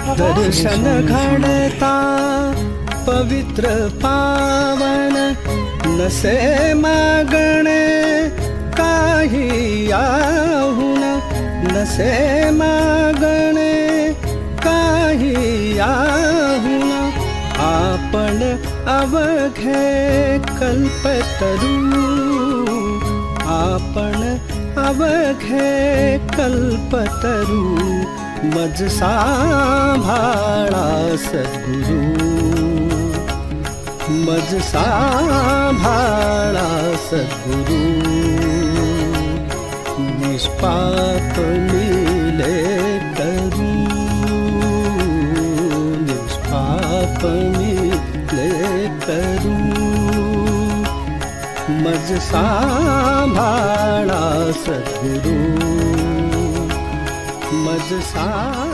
दर्शन घडता पवित्र पावन, नसे मागणे काही याहून, नसे मागणे काही याहून, आपण अवघे कल्पतरू, आपण अवघे कल्पतरू, मज सांभाळा सद्गुरू, मज सांभाळा सद्गुरू, निष्पाप लीले करू, निष्पाप लीले करू, मज सांभाळा सद्गुरू, मज सांभाळा